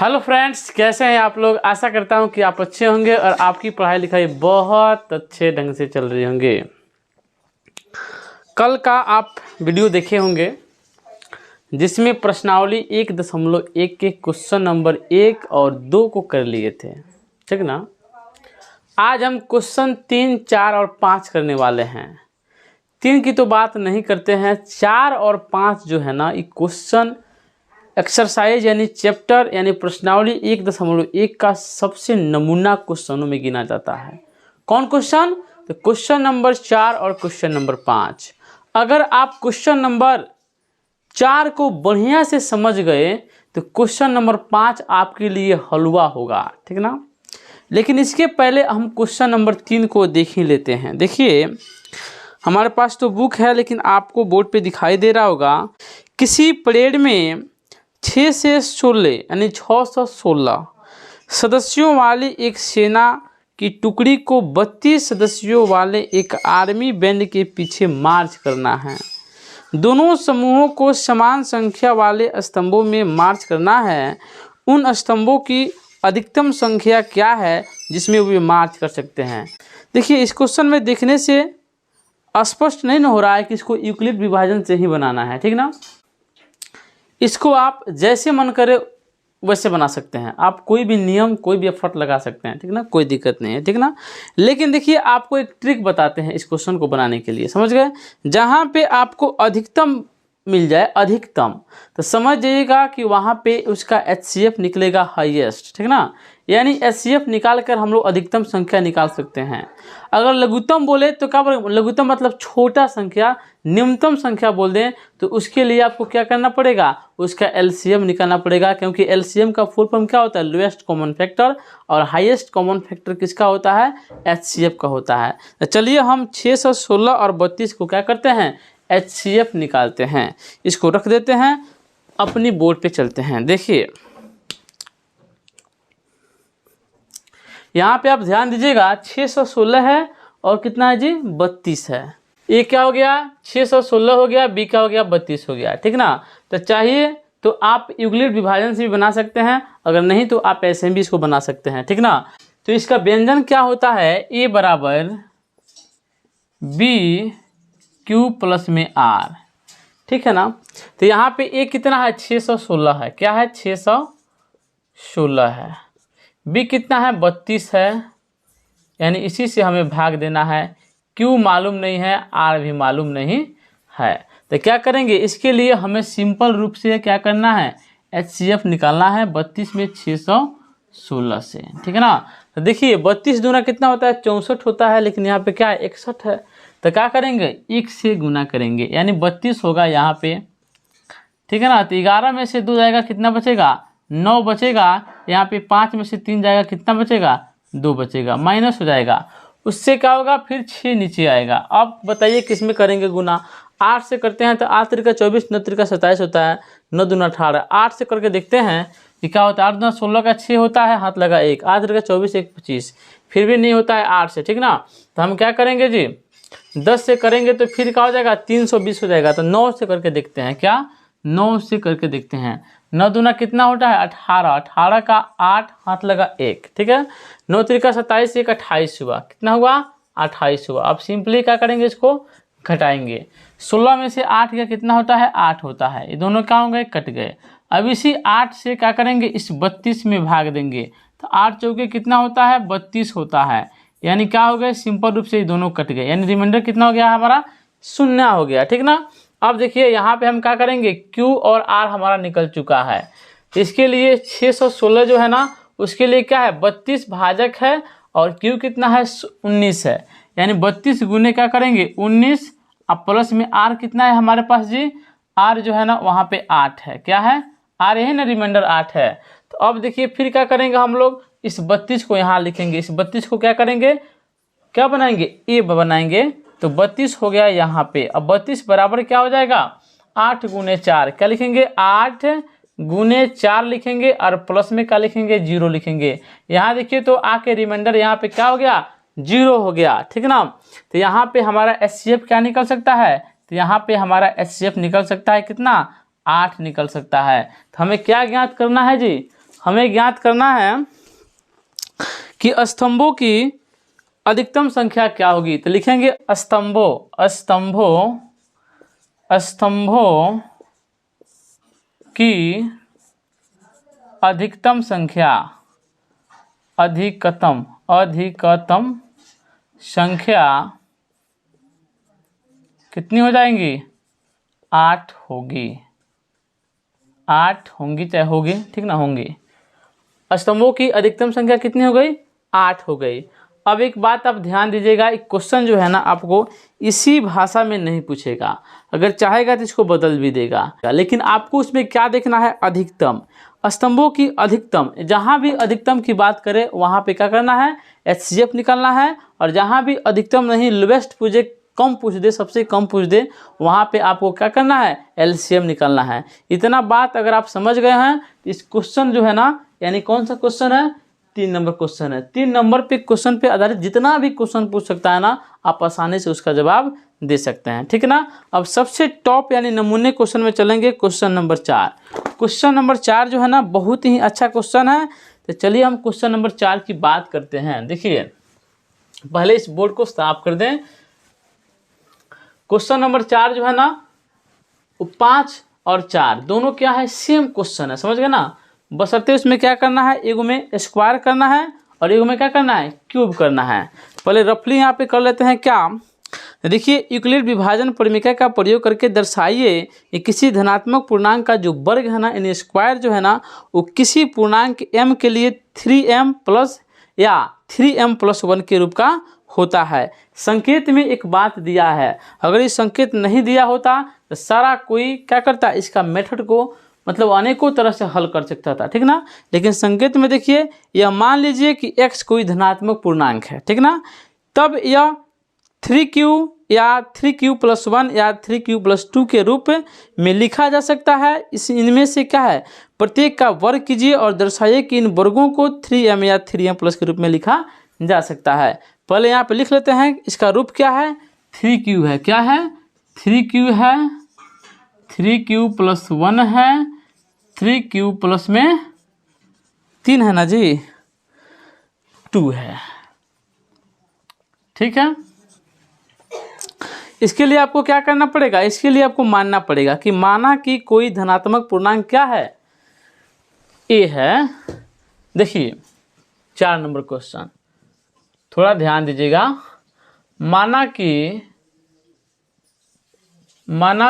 Hello friends, कैसे हैं आप लोग। आशा करता हूं कि आप अच्छे होंगे और आपकी पढ़ाई लिखाई बहुत अच्छे ढंग से चल रही होंगे। कल का आप वीडियो देखे होंगे जिसमें प्रश्नावली 1.1 के क्वेश्चन नंबर 1 और 2 को कर लिए थे, ठीक ना। आज हम क्वेश्चन 3, 4 और 5 करने वाले हैं। 3 की तो बात नहीं करते हैं, 4 और 5 जो है ना, ये क्वेश्चन एक्सरसाइज यानी चैप्टर यानी प्रश्नावली 1.1 का सबसे नमूना क्वेश्चनों में गिना जाता है। कौन क्वेश्चन? तो क्वेश्चन नंबर 4 और क्वेश्चन नंबर 5। अगर आप क्वेश्चन नंबर 4 को बढ़िया से समझ गए तो क्वेश्चन नंबर 5 आपके लिए हलवा होगा, ठीक ना। लेकिन इसके पहले हम क्वेश्चन नंबर 3 को देख ही लेते हैं। देखिए, हमारे पास तो बुक है लेकिन आपको बोर्ड पे दिखाई दे रहा होगा। किसी परेड में 6 से 16 यानी 616 सदस्यों वाली एक सेना की टुकड़ी को 32 सदस्यों वाले एक आर्मी बैंड के पीछे मार्च करना है। दोनों समूहों को समान संख्या वाले स्तंभों में मार्च करना है। उन स्तंभों की अधिकतम संख्या क्या है जिसमें वे मार्च कर सकते हैं। देखिए, इस क्वेश्चन में देखने से स्पष्ट नहीं हो रहा है कि इसको यूक्लिड विभाजन से ही बनाना है, ठीक ना। इसको आप जैसे मन करे वैसे बना सकते हैं, आप कोई भी नियम कोई भी एफर्ट लगा सकते हैं, ठीक ना, कोई दिक्कत नहीं है, ठीक ना। लेकिन देखिए, आपको एक ट्रिक बताते हैं इस क्वेश्चन को बनाने के लिए, समझ गए। जहाँ पे आपको अधिकतम मिल जाए, अधिकतम, तो समझ जाइएगा कि वहाँ पे उसका HCF निकलेगा हाईएस्ट, ठीक ना। यानी HCF निकाल कर हम लोग अधिकतम संख्या निकाल सकते हैं। अगर लघुत्तम बोले तो क्या बोले, लघुत्तम मतलब छोटा संख्या, न्यूनतम संख्या बोल दें तो उसके लिए आपको क्या करना पड़ेगा, उसका LCM निकालना पड़ेगा। क्योंकि LCM का फुल फॉर्म क्या होता है, लोएस्ट कॉमन फैक्टर, और हाईएस्ट कॉमन फैक्टर किसका होता है, HCF का होता है। तो चलिए हम 616 और 32 को क्या करते हैं, HCF निकालते हैं। इसको रख देते हैं, अपनी बोर्ड पे चलते हैं। देखिए, यहाँ पे आप ध्यान दीजिएगा, 616 है और कितना है जी, 32 है। ए क्या हो गया, 616 हो गया, बी क्या हो गया, 32 हो गया, ठीक ना। तो चाहिए तो आप यूक्लिड विभाजन से भी बना सकते हैं, अगर नहीं तो आप ऐसे भी इसको बना सकते हैं, ठीक ना। तो इसका व्यंजन क्या होता है, ए बराबर बी क्यू प्लस में आर, ठीक है ना। तो यहाँ पे ए कितना है, 616 है, क्या है, 616 है। बी कितना है, 32 है, यानी इसी से हमें भाग देना है। क्यू मालूम नहीं है, आर भी मालूम नहीं है। तो क्या करेंगे, इसके लिए हमें सिंपल रूप से क्या करना है, HCF निकालना है 32 में 616 से, ठीक है ना। तो देखिए, 32 दूना कितना होता है, 64 होता है, लेकिन यहाँ पे क्या है, 61 है। तो क्या करेंगे, 1 से गुना करेंगे, यानी 32 होगा यहाँ पे, ठीक है ना। तो 11 में से 2 जाएगा, कितना बचेगा, 9 बचेगा। यहाँ पे 5 में से 3 जाएगा, कितना बचेगा, 2 बचेगा, माइनस हो जाएगा। उससे क्या होगा, फिर 6 नीचे आएगा। अब बताइए किस में करेंगे गुना, 8 से करते हैं तो 8 त्रिका 24, 9 त्रिका 27 होता है, 9 दूना 18। 8 से करके देखते हैं कि क्या होता है, 8 दूना 16 का 6 होता है, हाथ लगा 1, 8 त्रिका 24, 1 25, फिर भी नहीं होता है 8 से, ठीक ना। तो हम क्या करेंगे जी, 10 से करेंगे तो फिर क्या हो जाएगा, 320 हो जाएगा। तो 9 से करके देखते हैं, क्या, 9 से करके देखते हैं। 9 दूना कितना होता है, 18, 18 का 8, हाथ लगा 1, ठीक है। 9 त्रिका 27, 1 28 हुआ, कितना हुआ, 28 हुआ। अब सिंपली क्या करेंगे, इसको घटाएंगे। 16 में से 8 का कितना होता है, 8 होता है, ये दोनों क्या होंगे, कट गए। अब इसी 8 से क्या करेंगे, इस 32 में भाग देंगे। तो 8 चौके कितना होता है, 32 होता है, यानी क्या हो गए, सिंपल रूप से ये दोनों कट गए, यानी रिमाइंडर कितना हो गया हमारा, 0 हो गया, ठीक ना। अब देखिए, यहाँ पे हम क्या करेंगे, Q और R हमारा निकल चुका है। इसके लिए 616 जो है ना, उसके लिए क्या है, 32 भाजक है, और Q कितना है, 19 है, यानी 32 गुने क्या करेंगे, 19। अब प्लस में R कितना है हमारे पास जी, R जो है ना वहाँ पे 8 है, क्या है, R है ना, रिमाइंडर 8 है। तो अब देखिए, फिर क्या करेंगे हम लोग, इस 32 को यहाँ लिखेंगे, इस 32 को क्या करेंगे, क्या बनाएंगे, ए बनाएंगे। तो 32 हो गया यहाँ पे। अब 32 बराबर क्या हो जाएगा, 8 गुने 4, क्या लिखेंगे, 8 गुने 4 लिखेंगे, और प्लस में क्या लिखेंगे, 0 लिखेंगे। यहाँ देखिए तो आके रिमाइंडर यहाँ पे क्या हो गया, 0 हो गया, ठीक ना। तो यहाँ पे हमारा HCF क्या निकल सकता है, तो यहाँ पे हमारा HCF निकल सकता है कितना, 8 निकल सकता है। तो हमें क्या ज्ञात करना है जी, हमें ज्ञात करना है कि स्तंभों की अधिकतम संख्या क्या होगी। तो लिखेंगे स्तंभों की अधिकतम संख्या, अधिकतम संख्या कितनी हो जाएंगी? 8 होगी। 8 होंगी, चाहे होगी, ठीक ना, होंगी। स्तंभों की अधिकतम संख्या कितनी हो गई? 8 हो गई। अब एक बात आप ध्यान दीजिएगा, एक क्वेश्चन जो है ना आपको इसी भाषा में नहीं पूछेगा, अगर चाहेगा तो इसको बदल भी देगा, लेकिन आपको उसमें क्या देखना है? अधिकतम। स्तंभों की अधिकतम, जहाँ भी अधिकतम की बात करें वहाँ पे क्या करना है? HCF निकालना है, और जहाँ भी अधिकतम नहीं, लोवेस्ट पूछे, कम पूछ दे, सबसे कम पूछ दे, वहाँ पे आपको क्या करना है? LCM निकालना है। इतना बात अगर आप समझ गए हैं, इस क्वेश्चन जो है ना, यानी कौन सा क्वेश्चन है? 3 नंबर क्वेश्चन है। 3 नंबर पे क्वेश्चन पे आधारित जितना भी क्वेश्चन पूछ सकता है ना, आप आसानी से उसका जवाब दे सकते हैं, ठीक है ना। अब सबसे टॉप यानी नमूने क्वेश्चन में चलेंगे, क्वेश्चन नंबर 4। क्वेश्चन नंबर 4 जो है ना बहुत ही अच्छा क्वेश्चन है। तो चलिए हम क्वेश्चन नंबर 4 की बात करते हैं। देखिए पहले इस बोर्ड को साफ कर दें। क्वेश्चन नंबर 4 जो है ना, 5 और 4 दोनों क्या है? सेम क्वेश्चन है, समझ गए ना। बशर्ते उसमें क्या करना है? एगो में स्क्वायर करना है और एगो में क्या करना है? क्यूब करना है। पहले रफली यहाँ पे कर लेते हैं क्या। देखिए यूक्लिड विभाजन परिमेय का प्रयोग करके दर्शाइए कि किसी धनात्मक पूर्णांक का जो वर्ग है ना, यानी स्क्वायर जो है ना, वो किसी पूर्णांक m के लिए 3m प्लस या 3m प्लस 1 के रूप का होता है। संकेत में एक बात दिया है, अगर ये संकेत नहीं दिया होता तो सारा कोई क्या करता? इसका मेथड को मतलब अनेकों तरह से हल कर सकता था, ठीक ना। लेकिन संकेत में देखिए, यह मान लीजिए कि x कोई धनात्मक पूर्णांक है, ठीक ना, तब यह 3q या 3q प्लस 1 या 3q प्लस 2 के रूप में लिखा जा सकता है। इनमें से क्या है? प्रत्येक का वर्ग कीजिए और दर्शाइए कि इन वर्गों को 3m या 3m प्लस के रूप में लिखा जा सकता है। पहले यहाँ पे लिख लेते हैं, इसका रूप क्या है? 3q है। क्या है? 3q है। 3q प्लस 1 है, 3q प्लस में 3 है ना जी, 2 है, ठीक है। इसके लिए आपको क्या करना पड़ेगा? इसके लिए आपको मानना पड़ेगा कि माना कि कोई धनात्मक पूर्णांक क्या है? a है। देखिए 4 नंबर क्वेश्चन, थोड़ा ध्यान दीजिएगा। माना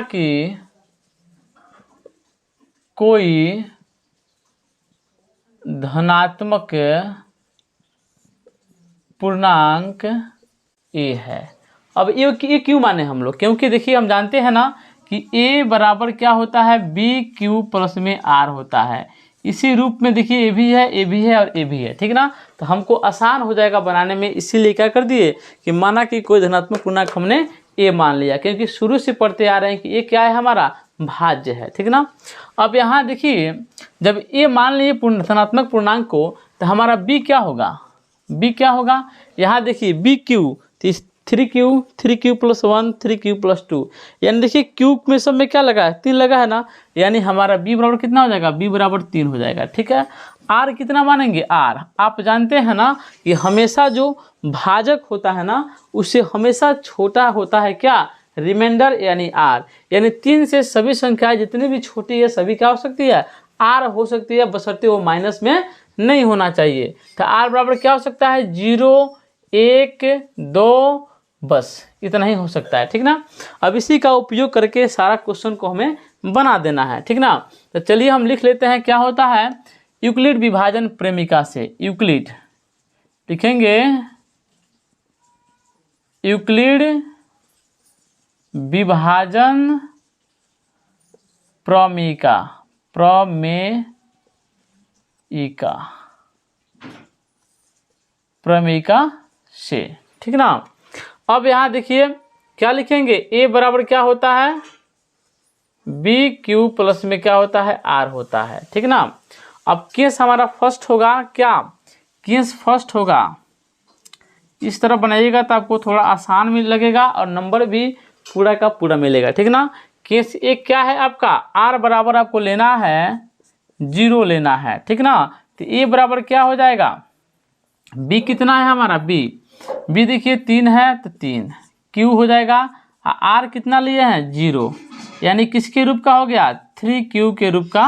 कि कोई धनात्मक पूर्णांक a है। अब ये क्यों माने हम लोग? क्योंकि देखिए हम जानते हैं ना कि a बराबर क्या होता है? BQ प्लस में R होता है। इसी रूप में देखिए a भी है और a भी है, ठीक ना। तो हमको आसान हो जाएगा बनाने में, इसीलिए क्या कर दिए कि माना कि कोई धनात्मक पूर्णांक हमने a मान लिया, क्योंकि शुरू से पढ़ते आ रहे हैं कि a क्या है? हमारा भाज्य है, ठीक ना। अब यहाँ देखिए जब a मान लिए धनात्मक पूर्णांक को, तो हमारा b क्या होगा? b क्या होगा? यहाँ देखिए BQ 3q plus 1 3q plus 2, यानी देखिए क्यूब में सब में क्या लगा है? 3 लगा है ना, यानी हमारा b बराबर कितना हो जाएगा? b बराबर 3 हो जाएगा, ठीक है। r कितना मानेंगे? r आप जानते हैं ना कि हमेशा जो भाजक होता है ना, उससे हमेशा छोटा होता है क्या? रिमाइंडर यानी r, यानी 3 से सभी संख्याएं जितनी भी छोटी है सभी क्या हो सकती है? r हो सकती है, बशर्ते वो माइनस में नहीं होना चाहिए। तो r बराबर क्या हो सकता है? 0 1 2, बस इतना ही हो सकता है, ठीक ना। अब इसी का उपयोग करके सारा क्वेश्चन को हमें बना देना है, ठीक ना। तो चलिए हम लिख लेते हैं क्या होता है यूक्लिड विभाजन प्रेमिका से। यूक्लिड लिखेंगे, यूक्लिड विभाजन प्रमेयिका से, ठीक ना। अब यहाँ देखिए क्या लिखेंगे? a बराबर क्या होता है? BQ प्लस में क्या होता है? R होता है, ठीक ना। अब केस हमारा फर्स्ट होगा क्या? केस फर्स्ट होगा, इस तरह बनाइएगा तो आपको थोड़ा आसान भी लगेगा और नंबर भी पूरा का पूरा मिलेगा, ठीक ना। केस एक क्या है आपका? R बराबर आपको लेना है 0 लेना है, ठीक ना। तो ए बराबर क्या हो जाएगा, बी कितना है हमारा, बी देखिए 3 है तो 3, क्यू हो जाएगा, आर कितना लिए हैं 0, यानी किसके रूप का हो गया, 3q के रूप का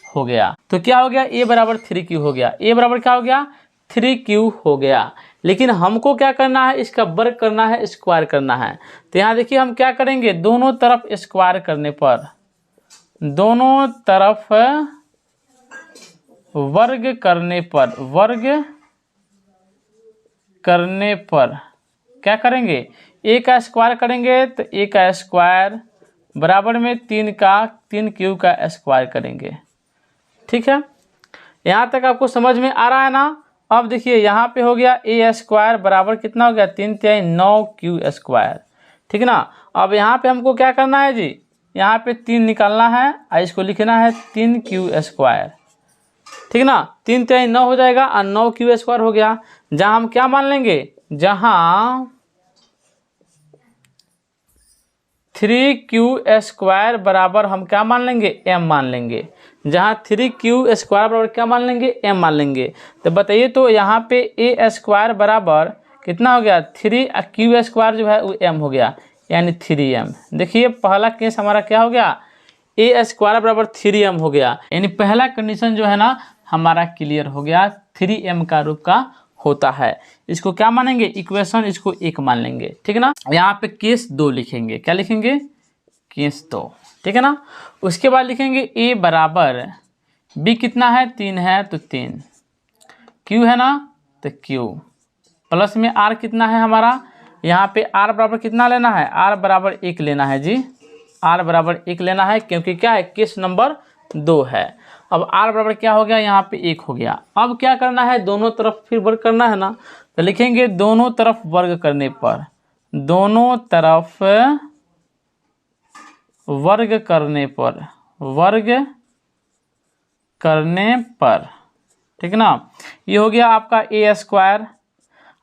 हो गया। तो क्या हो गया, ए बराबर 3q हो गया, ए बराबर क्या हो गया 3q हो गया। लेकिन हमको क्या करना है, इसका वर्ग करना है, स्क्वायर करना है। तो यहाँ देखिए हम क्या करेंगे, दोनों तरफ स्क्वायर करने पर, दोनों तरफ वर्ग करने पर क्या करेंगे, ए का स्क्वायर करेंगे तो ए का स्क्वायर बराबर में 3q का स्क्वायर करेंगे। ठीक है, यहाँ तक आपको समझ में आ रहा है ना। अब देखिए यहाँ पे हो गया ए स्क्वायर बराबर कितना हो गया 3 तिहाई 9q स्क्वायर। ठीक ना, अब यहाँ पे हमको क्या करना है जी, यहाँ पे 3 निकालना है और इसको लिखना है 3q स्क्वायर। ठीक ना, 3 तिहाई 9 हो जाएगा और 9q स्क्वायर हो गया। जहाँ हम क्या मान लेंगे, जहाँ 3q स्क्वायर बराबर हम क्या मान लेंगे, m मान लेंगे। जहाँ 3q स्क्वायर बराबर क्या मान लेंगे, m मान लेंगे। तो बताइए, तो यहाँ पे a स्क्वायर बराबर कितना हो गया 3q स्क्वायर जो है वो m हो गया, यानी 3m। देखिए पहला केस हमारा क्या हो गया, a स्क्वायर बराबर 3m हो गया, यानी पहला कंडीशन जो है ना हमारा क्लियर हो गया, 3m का रूप का होता है। इसको क्या मानेंगे, इक्वेशन इसको 1 मान लेंगे। ठीक है ना, यहाँ पे केस 2 लिखेंगे, क्या लिखेंगे, केस 2। ठीक है ना, उसके बाद लिखेंगे a बराबर b कितना है 3 है तो 3, q है ना तो q प्लस में r कितना है हमारा, यहाँ पे r बराबर कितना लेना है, r बराबर 1 लेना है जी, r बराबर 1 लेना है, क्योंकि क्या है केस नंबर 2 है। अब r बराबर क्या हो गया, यहाँ पे 1 हो गया। अब क्या करना है, दोनों तरफ फिर वर्ग करना है ना, तो लिखेंगे दोनों तरफ वर्ग करने पर, दोनों तरफ वर्ग करने पर, ठीक ना, ये हो गया आपका a स्क्वायर।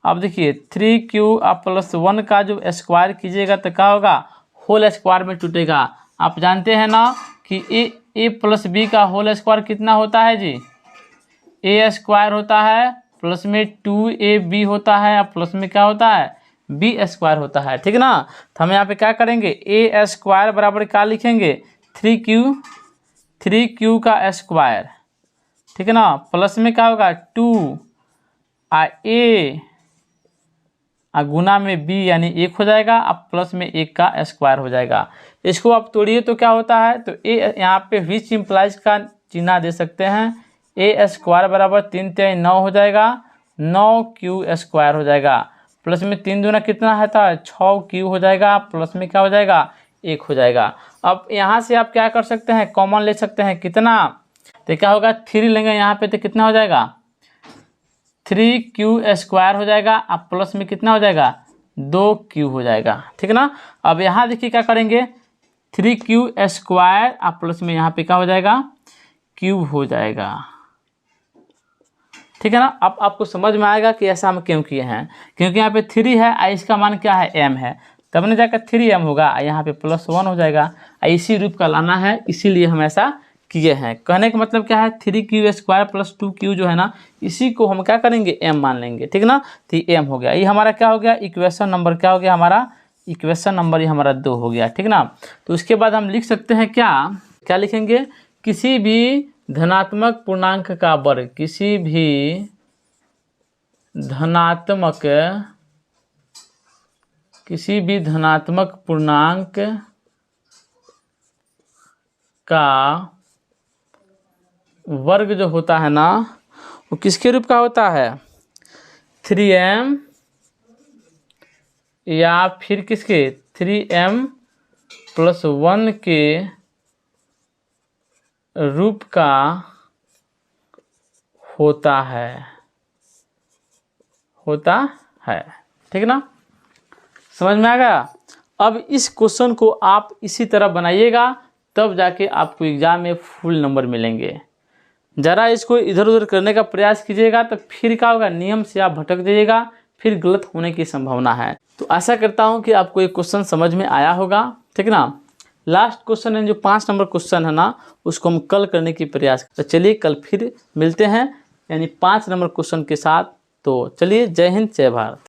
अब देखिए 3q आप प्लस 1 का जो स्क्वायर कीजिएगा तो क्या होगा, होल स्क्वायर में टूटेगा। आप जानते हैं ना कि a प्लस b का होल स्क्वायर कितना होता है जी, a स्क्वायर होता है प्लस में 2ab होता है और प्लस में क्या होता है b स्क्वायर होता है। ठीक ना, तो हम यहाँ पे क्या करेंगे, a स्क्वायर बराबर क्या लिखेंगे 3q का स्क्वायर। ठीक है ना, प्लस में क्या होगा 2 a गुना में b यानी 1 हो जाएगा, अब प्लस में 1 का स्क्वायर हो जाएगा। इसको आप तोड़िए तो क्या होता है, तो a यहाँ पे विच इम्प्लाइज का चिन्ह दे सकते हैं, a स्क्वायर बराबर 3 तिहाई 9 हो जाएगा, 9q स्क्वायर हो जाएगा, प्लस में 3 दूना कितना है था 6q हो जाएगा, प्लस में क्या हो जाएगा 1 हो जाएगा। अब यहाँ से आप क्या कर सकते हैं, कॉमन ले सकते हैं, कितना, तो क्या होगा 3 लेंगे यहाँ पे तो कितना हो जाएगा 3q स्क्वायर हो जाएगा, अब प्लस में कितना हो जाएगा 2q हो जाएगा। ठीक ना, अब यहाँ देखिए क्या करेंगे 3q स्क्वायर अब प्लस में यहाँ पे क्या हो जाएगा क्यूब हो जाएगा। ठीक है ना, अब आपको समझ में आएगा कि ऐसा हम क्यों किए हैं, क्योंकि यहाँ पे 3 है और इसका मान क्या है m है, तब ने जाकर 3m होगा, यहाँ पे प्लस 1 हो जाएगा, इसी रूप का लाना है, इसीलिए हम ऐसा किए हैं। कहने का मतलब क्या है 3q स्क्वायर प्लस 2q जो है ना, इसी को हम क्या करेंगे m मान लेंगे। ठीक ना, तो m हो गया, ये हमारा क्या हो गया इक्वेशन नंबर, क्या हो गया हमारा इक्वेशन नंबर, ये हमारा 2 हो गया। ठीक ना, तो उसके बाद हम लिख सकते हैं क्या लिखेंगे, किसी भी धनात्मक पूर्णांक का वर्ग, किसी भी धनात्मक पूर्णांक का वर्ग जो होता है ना, वो किसके रूप का होता है 3m या फिर किसके 3m प्लस 1 के रूप का होता है। ठीक ना, समझ में आ गया। अब इस क्वेश्चन को आप इसी तरह बनाइएगा, तब जाके आपको एग्जाम में फुल नंबर मिलेंगे। ज़रा इसको इधर उधर करने का प्रयास कीजिएगा तो फिर क्या होगा, नियम से आप भटक जाइएगा, फिर गलत होने की संभावना है। तो आशा करता हूं कि आपको ये क्वेश्चन समझ में आया होगा। ठीक ना, लास्ट क्वेश्चन है जो 5 नंबर क्वेश्चन है ना, उसको हम कल करने की प्रयास। तो चलिए कल फिर मिलते हैं यानी 5 नंबर क्वेश्चन के साथ। तो चलिए, जय हिंद जय भारत।